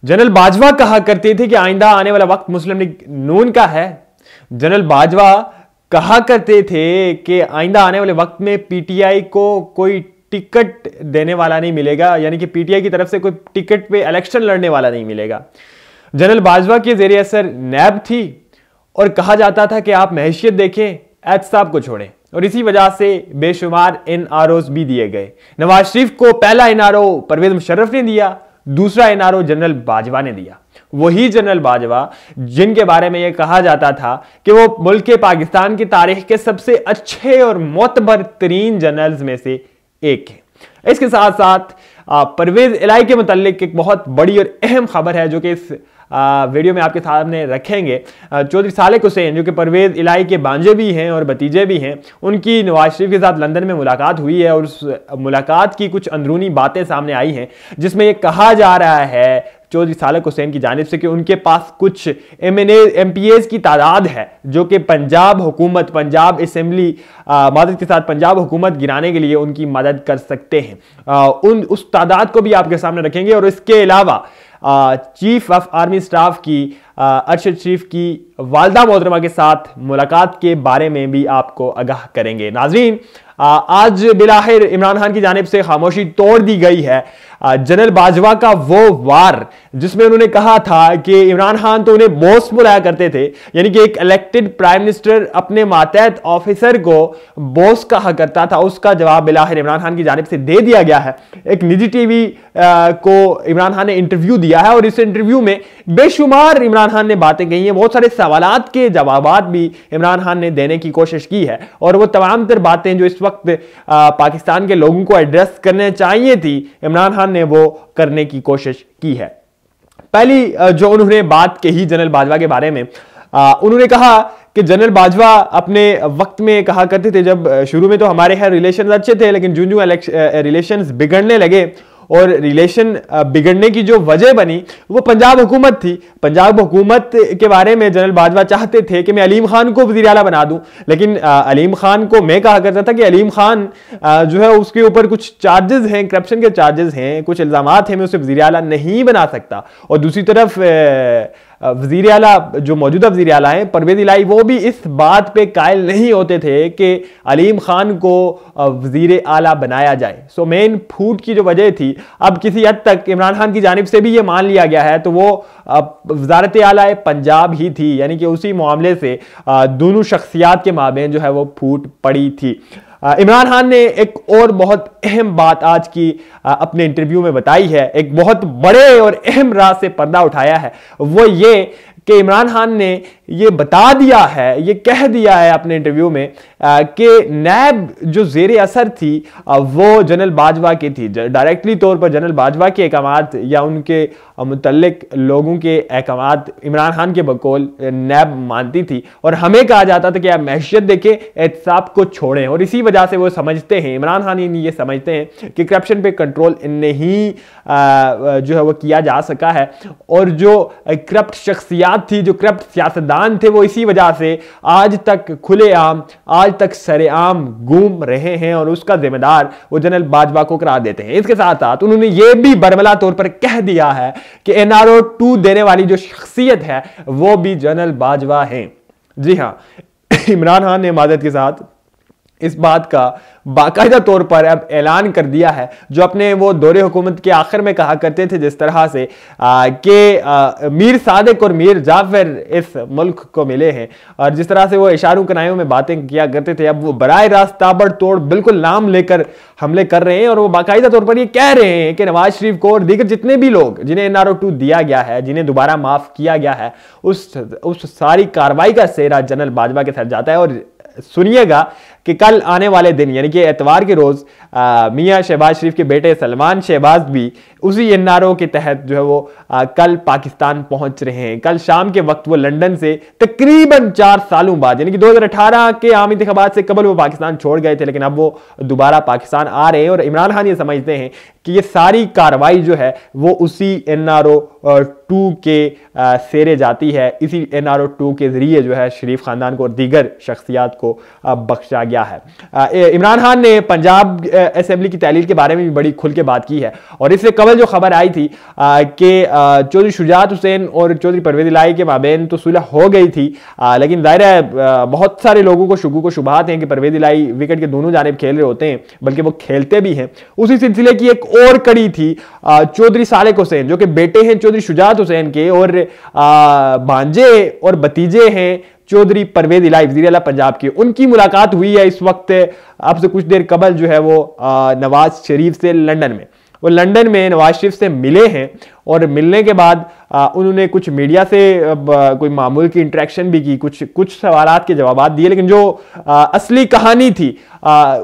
General Bajwa कहा करते थे कि आइंदा आने वाला वक्त मुस्लिम लीग नून का है। जनरल बाजवा कहा करते थे कि आइंदा आने वाले वक्त में पीटीआई को कोई टिकट देने वाला नहीं मिलेगा, यानी कि पीटीआई की तरफ से कोई टिकट पे इलेक्शन लड़ने वाला नहीं मिलेगा। जनरल बाजवा के ज़ेरे असर नैब थी और कहा जाता था कि आप महैशियत देखें, एहतसाब को छोड़ें, और इसी वजह से बेशुमार एनआरओज भी दिए गए। नवाज शरीफ को पहला एनआरओ परवेज मुशर्रफ ने दिया, दूसरा एनआरओ जनरल बाजवा ने दिया। वही जनरल बाजवा जिनके बारे में यह कहा जाता था कि वो मुल्क के पाकिस्तान की तारीख के सबसे अच्छे और मोतबर तरीन जनरल्स में से एक है। इसके साथ साथ परवेज इलाही के मुतालिक एक बहुत बड़ी और अहम खबर है जो कि इस वीडियो में आपके सामने रखेंगे। चौधरी सालेक हुसैन जो कि परवेज इलाही के भांजे भी हैं और भतीजे भी हैं, उनकी नवाज शरीफ के साथ लंदन में मुलाकात हुई है और उस मुलाकात की कुछ अंदरूनी बातें सामने आई हैं जिसमें यह कहा जा रहा है चौधरी सालेक हुसैन की जानिब से कि उनके पास कुछ MPAs की तादाद है जो कि पंजाब हुकूमत, पंजाब असेंबली मदद के साथ पंजाब हुकूमत गिराने के लिए उनकी मदद कर सकते हैं। उस तादाद को भी आपके सामने रखेंगे। और इसके अलावा चीफ ऑफ आर्मी स्टाफ की अरशद शरीफ की वालदा मोहतरमा के साथ मुलाकात के बारे में भी आपको आगाह करेंगे। नाजरीन, आज बिलाखिर इमरान खान की जानिब से खामोशी तोड़ दी गई है जनरल बाजवा का वो वार जिसमें उन्होंने कहा था कि इमरान खान तो उन्हें बॉस बुलाया करते थे, यानी कि एक इलेक्टेड प्राइम मिनिस्टर अपने मातहत ऑफिसर को बॉस कहा करता था। उसका जवाब बिलाखिर इमरान खान की जानिब से दे दिया गया है। एक निजी टीवी को इमरान खान ने इंटरव्यू दिया है और इस इंटरव्यू में बेशुमार इमरान खान ने बातें कही हैं, बहुत सारे सवालात के जवाबात भी इमरान खान ने देने की कोशिश की है और वो तमाम तर बातें जो इस वक्त पाकिस्तान के लोगों को एड्रेस करने चाहिए थी, इमरान खान ने वो करने की कोशिश की है। पहली जो उन्होंने बात कही जनरल बाजवा के बारे में, उन्होंने कहा कि जनरल बाजवा अपने वक्त में कहा करते थे, जब शुरू में तो हमारे खैर रिलेशन अच्छे थे लेकिन जो रिलेशंस बिगड़ने लगे और रिलेशन बिगड़ने की जो वजह बनी वो पंजाब हुकूमत थी। पंजाब हुकूमत के बारे में जनरल बाजवा चाहते थे कि मैं अलीम खान को वज़ीर आला बना दूं, लेकिन अलीम खान को मैं कहा करता था कि अलीम खान जो है उसके ऊपर कुछ चार्जेस हैं, करप्शन के चार्जेस हैं, कुछ इल्ज़ामात हैं, मैं उसे वज़ीर आला नहीं बना सकता। और दूसरी तरफ वज़ीर आला जो मौजूदा वज़ीर आला हैं परवेज इलाही, वो भी इस बात पे कायल नहीं होते थे कि अलीम खान को वज़ीर आला बनाया जाए। सो मेन फूट की जो वजह थी, अब किसी हद तक इमरान खान की जानिब से भी ये मान लिया गया है, तो वो वज़ारत आला पंजाब ही थी, यानी कि उसी मामले से दोनों शख्सियात के माबेन जो है वो फूट पड़ी थी। इमरान खान ने एक और बहुत अहम बात आज की अपने इंटरव्यू में बताई है, एक बहुत बड़े और अहम राज से पर्दा उठाया है। वो ये कि इमरान खान ने ये बता दिया है, ये कह दिया है अपने इंटरव्यू में कि नैब जो ज़ेरे असर थी वो जनरल बाजवा की थी। डायरेक्टली तौर पर जनरल बाजवा के अहकामात या उनके मुतल्लिक लोगों के अहकामात इमरान खान के बकौल नैब मानती थी और हमें कहा जाता था कि आप महैशियत देखें, एहतसाब को छोड़ें। और इसी वजह से वो समझते हैं, इमरान खान ये समझते हैं कि करप्शन पे कंट्रोल नहीं जो है वो किया जा सका है और जो करप्ट शख्सियात थी, जो करप्ट सियासतदान थे, वो इसी वजह से आज तक खुलेआम, आज तक सरेआम घूम रहे हैं और उसका जिम्मेदार वो जनरल बाजवा को करार देते हैं। इसके साथ साथ उन्होंने ये भी बरमला तौर पर कह दिया है कि NRO 2 देने वाली जो शख्सियत है वो भी जनरल बाजवा हैं। जी हाँ, इमरान खान ने मदद के साथ इस बात का बाकायदा तौर पर अब ऐलान कर दिया है जो अपने वो दौरे हुकूमत के आखिर में कहा करते थे, जिस तरह से कि मीर सादिक और मीर जाफर इस मुल्क को मिले हैं और जिस तरह से वो इशारों कनायों में बातें किया करते थे, अब वो बराए रास्त ताबड़तोड़ बिल्कुल नाम लेकर हमले कर रहे हैं और वो बाकायदा तौर पर ये कह रहे हैं कि नवाज शरीफ को और दीगर जितने भी लोग जिन्हें NRO 2 दिया गया है, जिन्हें दोबारा माफ किया गया है, उस सारी कार्रवाई का सेहरा जनरल बाजवा के सर जाता है। और सुनिएगा कि कल आने वाले दिन यानी कि एतवार के रोज मियां शहबाज शरीफ के बेटे सलमान शहबाज भी उसी NRO के तहत जो है वो कल पाकिस्तान पहुंच रहे हैं। कल शाम के वक्त वो लंदन से तकरीबन 4 सालों बाद, यानी कि 2018 के आम इंतखाबात से कबल वो पाकिस्तान छोड़ गए थे, लेकिन अब वो दोबारा पाकिस्तान आ रहे हैं और इमरान खान ये समझते हैं कि ये सारी कार्रवाई जो है वो उसी NRO 2 के सेरे जाती है। इसी NRO 2 के जरिए जो है शरीफ खानदान को और दीगर शख्सियात को बख्शा गया है। इमरान खान ने पंजाब असेंबली की तहलील के बारे में भी बड़ी खुल के बात की है और इससे कबल जो खबर आई थी कि चौधरी शुजात हुसैन और चौधरी परवेज इलाही के माबेन तो सुलह हो गई थी, लेकिन जाहिर है बहुत सारे लोगों को शुकूक व शुबहात हैं कि परवेज इलाही विकेट के दोनों जानिब खेल रहे होते हैं, बल्कि वो खेलते भी हैं। उसी सिलसिले की एक और कड़ी थी चौधरी सालेक हुसैन जो कि बेटे हैं चौधरी शुजात हुसैन के और भांजे और भतीजे हैं चौधरी परवेज इलाही वज़ीर आला पंजाब के। उनकी मुलाकात हुई है इस वक्त अब से कुछ देर कबल जो है वो नवाज शरीफ से लंदन में। वो लंदन में नवाज शरीफ से मिले हैं और मिलने के बाद उन्होंने कुछ मीडिया से कोई मामूल की इंटरेक्शन भी की, कुछ सवालात के जवाब दिए, लेकिन जो असली कहानी थी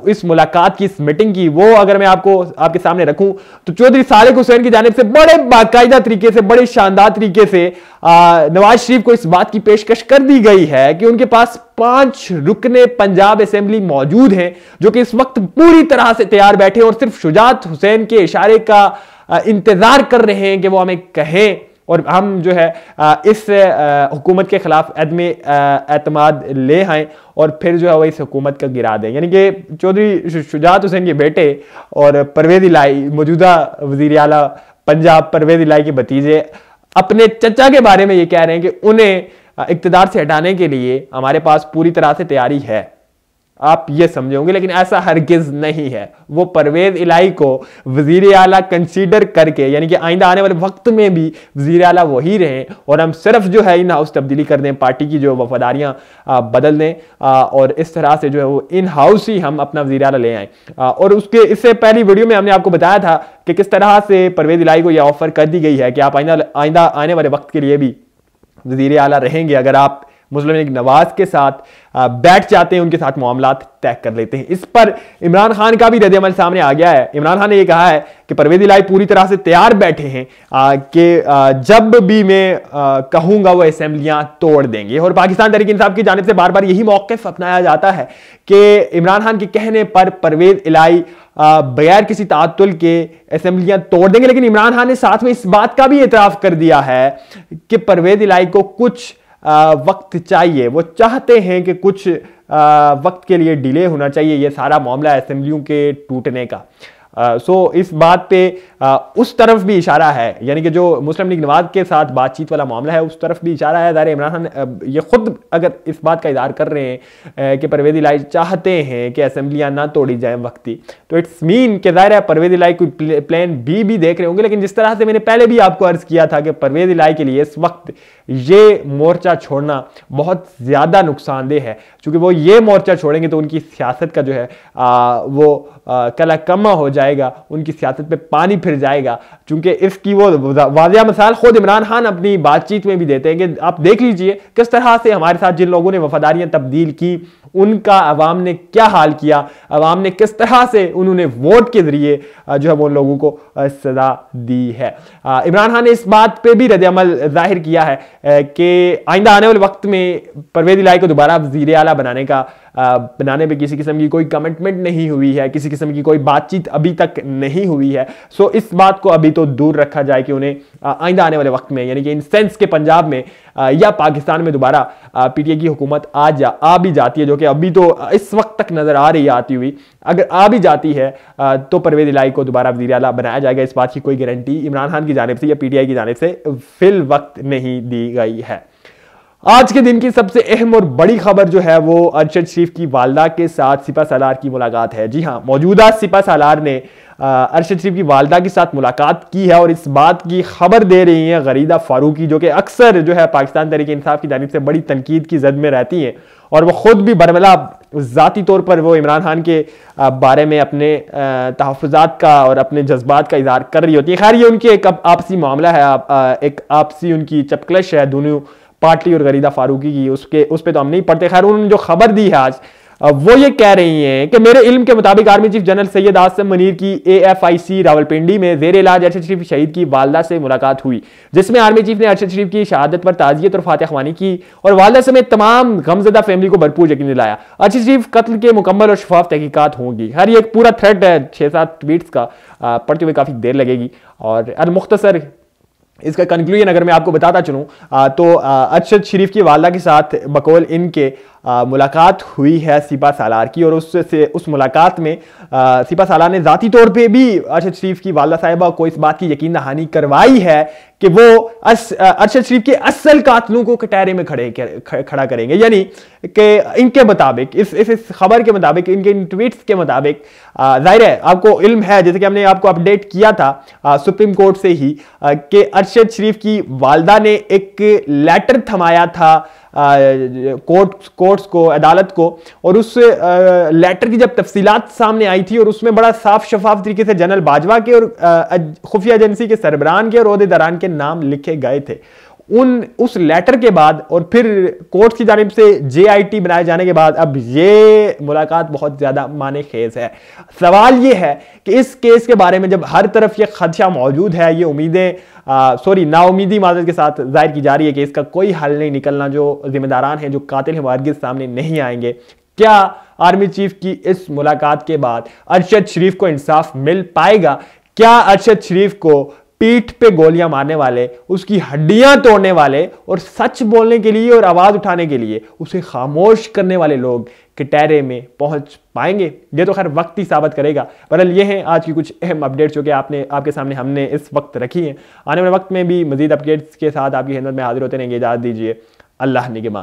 इस मुलाकात की, इस मीटिंग की, वो अगर मैं आपके सामने रखूं तो चौधरी सालेक हुसैन की जानिब से बड़े बाकायदा तरीके से, बड़े शानदार तरीके से नवाज शरीफ को इस बात की पेशकश कर दी गई है कि उनके पास 5 रुकने पंजाब असेंबली मौजूद हैं जो कि इस वक्त पूरी तरह से तैयार बैठे और सिर्फ शुजात हुसैन के इशारे का इंतजार कर रहे हैं कि वो हमें कहें और हम जो है इस हुकूमत के खिलाफ अदम एतमाद ले आए और फिर जो है वो इस हुकूमत का गिरा दें। यानी कि चौधरी शुजात हुसैन के बेटे और परवेज इलाही मौजूदा वज़ीर आला पंजाब परवेज इलाही के भतीजे अपने चचा के बारे में ये कह रहे हैं कि उन्हें इक़्तिदार से हटाने के लिए हमारे पास पूरी तरह से तैयारी है। आप ये समझे होंगे, लेकिन ऐसा हरगिज नहीं है। वो परवेज इलाही को वजीर आला कंसीडर करके, यानी कि आइंदा आने वाले वक्त में भी वजीर आला वही रहें और हम सिर्फ जो है इन हाउस तब्दीली कर दें, पार्टी की जो वफादारियां बदल दें और इस तरह से जो है वो इन हाउस ही हम अपना वजीर आला ले आए। और उसके इससे पहली वीडियो में हमने आपको बताया था कि किस तरह से परवेज इलाही को यह ऑफर कर दी गई है कि आप आइंदा आने वाले वक्त के लिए भी वजीर आला रहेंगे अगर आप मुस्लिम लीग नवाज के साथ बैठ जाते हैं, उनके साथ मामलात तय कर लेते हैं। इस पर इमरान खान का भी रद्द-ए-अमल सामने आ गया है। इमरान खान ने यह कहा है कि परवेज इलाही पूरी तरह से तैयार बैठे हैं कि जब भी मैं कहूंगा वो असेंबलियां तोड़ देंगे। और पाकिस्तान तहरीक इंसाफ की जानिब से बार बार यही मौक़िफ़ अपनाया जाता है कि इमरान खान के कहने पर परवेज इलाही बगैर किसी ताअत्तुल के असेंबलियां तोड़ देंगे, लेकिन इमरान खान ने साथ में इस बात का भी एतराफ़ कर दिया है कि परवेज इलाही को कुछ वक्त चाहिए। वो चाहते हैं कि कुछ वक्त के लिए डिले होना चाहिए ये सारा मामला असेंबलियों के टूटने का। सो इस बात पे उस तरफ भी इशारा है, यानी कि जो मुस्लिम लीग नवाज के साथ बातचीत वाला मामला है उस तरफ भी इशारा है। ज़ाहिर इमरान खान ये खुद अगर इस बात का इज़हार कर रहे हैं कि परवेज इलाही चाहते हैं कि असेंबलियां ना तोड़ी जाएं वक्ती, तो इट्स मीन कि ज़ाहिर है परवेज इलाही कोई प्लान बी भी देख रहे होंगे। लेकिन जिस तरह से मैंने पहले भी आपको अर्ज़ किया था कि परवेज इलाही के लिए इस वक्त ये मोर्चा छोड़ना बहुत ज़्यादा नुकसानदेह है, क्योंकि वो ये मोर्चा छोड़ेंगे तो उनकी सियासत का जो है वो कला कमा हो जाएगा, उनकी सियासत पे पानी फिर जाएगा। चूंकि इसकी वो वाज़िया मिसाल खुद इमरान खान अपनी बातचीत में भी देते हैं कि आप देख लीजिए किस तरह से हमारे साथ जिन लोगों ने वफादारियां तब्दील की उनका अवाम ने क्या हाल किया, अवाम ने किस तरह से उन्होंने वोट के जरिए जो है वो उन लोगों को सजा दी है। इमरान खान ने इस बात पे भी रद्द-ए-अमल जाहिर किया है कि आइंदा आने वाले वक्त में परवेज इलाही को दोबारा वज़ीर आला बनाने पे किसी किस्म की कोई कमिटमेंट नहीं हुई है, किसी किस्म की कोई बातचीत अभी तक नहीं हुई है। सो इस बात को अभी तो दूर रखा जाए कि उन्हें आइंदा आने वाले वक्त में, यानी कि इन सेंस के पंजाब में या पाकिस्तान में दोबारा पीटीआई की हुकूमत आ भी जाती है, जो कि अभी तो इस वक्त तक नजर आ रही है आती हुई, अगर आ भी जाती है तो परवेज इलाही को दोबारा वज़ीर आला बनाया जाएगा। इस बात की कोई गारंटी इमरान खान की जानिब से या पीटीआई की जानिब से फिल वक्त नहीं दी गई है। आज के दिन की सबसे अहम और बड़ी खबर जो है वो अरशद शरीफ की वालदा के साथ सिपा सालार की मुलाकात है। जी हाँ, मौजूदा सिपा सालार ने अरशद शरीफ की वालदा के साथ मुलाकात की है और इस बात की खबर दे रही हैं गरीदा फारूकी, जो कि अक्सर जो है पाकिस्तान तहरीक इंसाफ की जानिब से बड़ी तनकीद की जद में रहती हैं और वो खुद भी बरमला ज़ाती तौर पर वो इमरान खान के बारे में अपने तहफ़्फ़ुज़ात का और अपने जज्बात का इज़हार कर रही होती है। खैर ये उनकी एक आपसी मामला है, एक आपसी उनकी चपकलश है दोनों पार्टी और गरीदा फारूकी की, उस पे तो हम नहीं पढ़ते। खैर उन्होंने जो खबर दी है आज वो ये कह रही हैं कि मेरे इल्म के मुताबिक army chief general Syed Asim Munir की AFIC रावलपिंडी में ज़ेर इलाज अरशद शरीफ शहीद की वालदा से मुलाकात हुई, जिसमें आर्मी चीफ ने अरशद शरीफ की शहादत पर ताज़ियत और फातिहा ख्वानी की और वालदा समेत तमाम गमज़दा फैमिली को भरपूर यकीन दिलाया अरशद शरीफ कत्ल के मुकम्मल और शफाफ तहकीकात होंगी। हर ये एक पूरा थ्रेड है 6-7 ट्वीट्स का, पढ़ते हुए काफ़ी देर लगेगी और मुख्तसर इसका कंक्लूजन अगर मैं आपको बताता चलूँ तो अरशद शरीफ की वालदा के साथ बकौल इनके मुलाकात हुई है सिपा सालार की, और उस मुलाकात में सिपा सालार ने ज़ाती तौर पे भी अरशद शरीफ की वालदा साहिबा को इस बात की यकीन दहानी करवाई है कि वो अरशद शरीफ के असल कातलों को कटहरे में खड़ा करेंगे। यानी कि इनके मुताबिक, इस खबर के मुताबिक, इनके इन ट्वीट्स के मुताबिक, जाहिर है आपको इल्म है, जैसे कि हमने आपको अपडेट किया था सुप्रीम कोर्ट से ही, कि अरशद शरीफ की वालदा ने एक लेटर थमाया था कोर्ट्स को, अदालत को, और उस लेटर की जब तफसीलात सामने आई थी और उसमें बड़ा साफ शफाफ तरीके से जनरल बाजवा के और खुफिया एजेंसी के सरबराहान के और ओहदेदारान के नाम लिखे गए थे। उस लेटर के बाद और फिर कोर्ट की जानिब से JIT बनाए जाने के बाद अब ये मुलाकात बहुत ज्यादा माने खेज है। सवाल ये है कि इस केस के बारे में जब हर तरफ ये खदशा मौजूद है, ये नाउमीदी माजरत के साथ जाहिर की जा रही है कि इसका कोई हल नहीं निकलना, जो जिम्मेदारान हैं, जो कातिल हैं, वो हरगिज़ सामने नहीं आएंगे। क्या आर्मी चीफ की इस मुलाकात के बाद अरशद शरीफ को इंसाफ मिल पाएगा? क्या अरशद शरीफ को पीठ पे गोलियां मारने वाले, उसकी हड्डियां तोड़ने वाले और सच बोलने के लिए और आवाज उठाने के लिए उसे खामोश करने वाले लोग कटहरे में पहुंच पाएंगे? ये तो खैर वक्त ही साबित करेगा। बहरहाल ये हैं आज की कुछ अहम अपडेट्स जो कि आपके सामने हमने इस वक्त रखी हैं। आने वाले वक्त में भी मजीद अपडेट्स के साथ आपकी खिदमत में हाजिर होते रहेंगे। इजाज़त दीजिए। अल्लाह निगहबान।